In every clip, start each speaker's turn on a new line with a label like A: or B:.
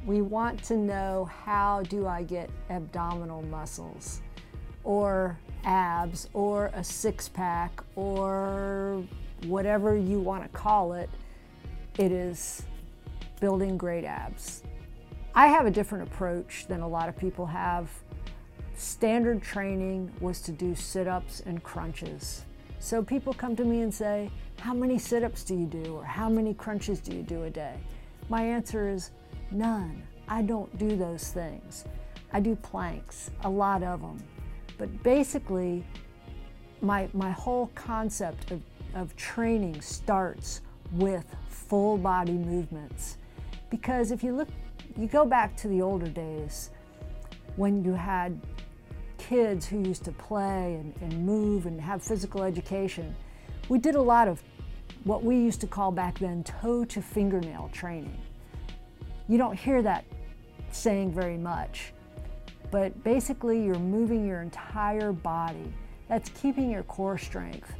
A: We want to know, how do I get abdominal muscles or abs or a six-pack or whatever you want to call it. It is building great abs. I have a different approach than a lot of people have. Standard training was to do sit-ups and crunches. So people come to me and say, how many sit-ups do you do, or how many crunches do you do a day? My answer is none. I don't do those things. I do planks, a lot of them. But basically, my whole concept of training starts with full body movements. Because if you go back to the older days when you had kids who used to play and move and have physical education, we did a lot of what we used to call back then toe to fingernail training. You don't hear that saying very much, but basically you're moving your entire body. That's keeping your core strength,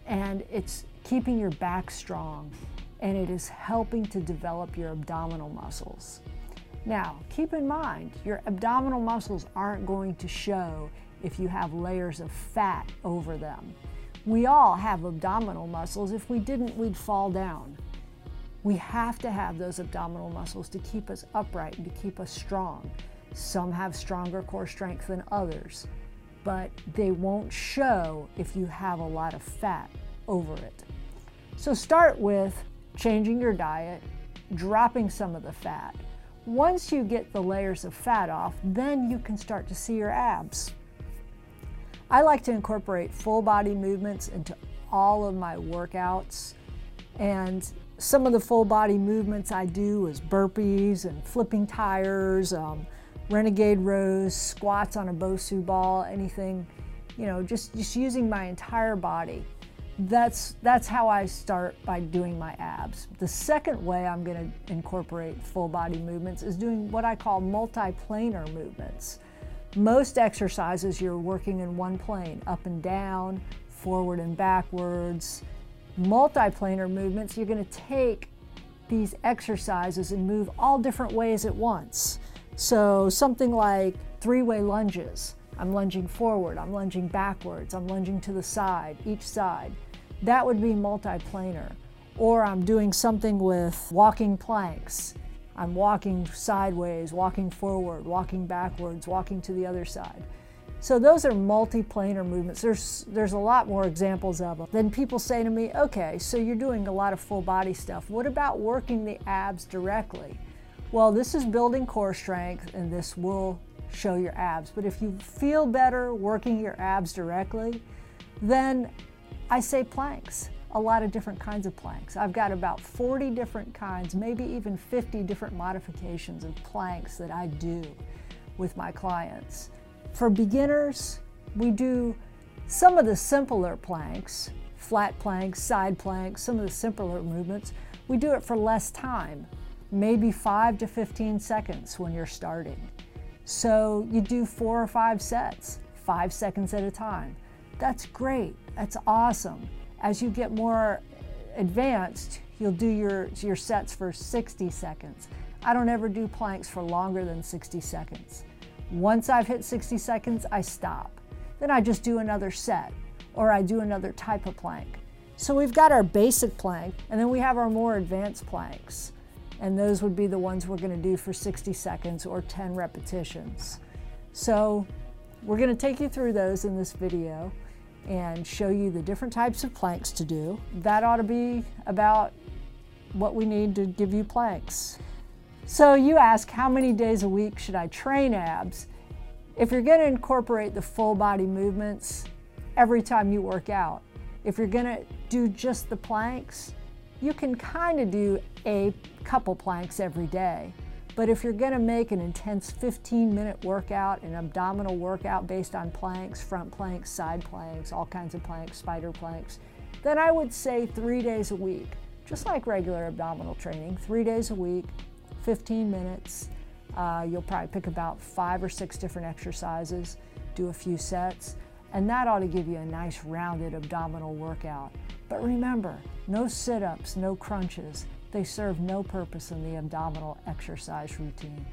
A: and it's keeping your back strong, and it is helping to develop your abdominal muscles. Now, keep in mind, your abdominal muscles aren't going to show if you have layers of fat over them. We all have abdominal muscles. If we didn't, we'd fall down. We have to have those abdominal muscles to keep us upright and to keep us strong. Some have stronger core strength than others, but they won't show if you have a lot of fat over it. So start with changing your diet, dropping some of the fat. Once you get the layers of fat off, then you can start to see your abs. I like to incorporate full body movements into all of my workouts, and some of the full body movements I do is burpees and flipping tires, renegade rows, squats on a Bosu ball, anything, just using my entire body. That's how I start by doing my abs. The second way I'm going to incorporate full body movements is doing what I call multiplanar movements. Most exercises you're working in one plane, up and down, forward and backwards. Multiplanar movements, you're going to take these exercises and move all different ways at once. So something like three-way lunges. I'm lunging forward, I'm lunging backwards, I'm lunging to the side, each side. That would be multiplanar. Or I'm doing something with walking planks. I'm walking sideways, walking forward, walking backwards, walking to the other side. So those are multiplanar movements. There's a lot more examples of them. Then people say to me, okay, so you're doing a lot of full body stuff. What about working the abs directly? Well, this is building core strength, and this will show your abs. But if you feel better working your abs directly, then I say planks. A lot of different kinds of planks. I've got about 40 different kinds, maybe even 50 different modifications of planks that I do with my clients. For beginners, we do some of the simpler planks, flat planks, side planks, some of the simpler movements. We do it for less time, maybe 5 to 15 seconds when you're starting. So you do 4 or 5 sets, 5 seconds at a time. That's great, that's awesome. As you get more advanced, you'll do your sets for 60 seconds. I don't ever do planks for longer than 60 seconds. Once I've hit 60 seconds, I stop. Then I just do another set, or I do another type of plank. So we've got our basic plank, and then we have our more advanced planks. And those would be the ones we're gonna do for 60 seconds or 10 repetitions. So we're gonna take you through those in this video and show you the different types of planks to do. That ought to be about what we need to give you planks. So you ask, how many days a week should I train abs? If you're gonna incorporate the full body movements every time you work out, if you're gonna do just the planks, you can kind of do a couple planks every day. But if you're gonna make an intense 15-minute workout, an abdominal workout based on planks, front planks, side planks, all kinds of planks, spider planks, then I would say 3 days a week. Just like regular abdominal training, 3 days a week, 15 minutes. You'll probably pick about 5 or 6 different exercises, do a few sets, and that ought to give you a nice rounded abdominal workout. But remember, no sit-ups, no crunches. They serve no purpose in the abdominal exercise routine.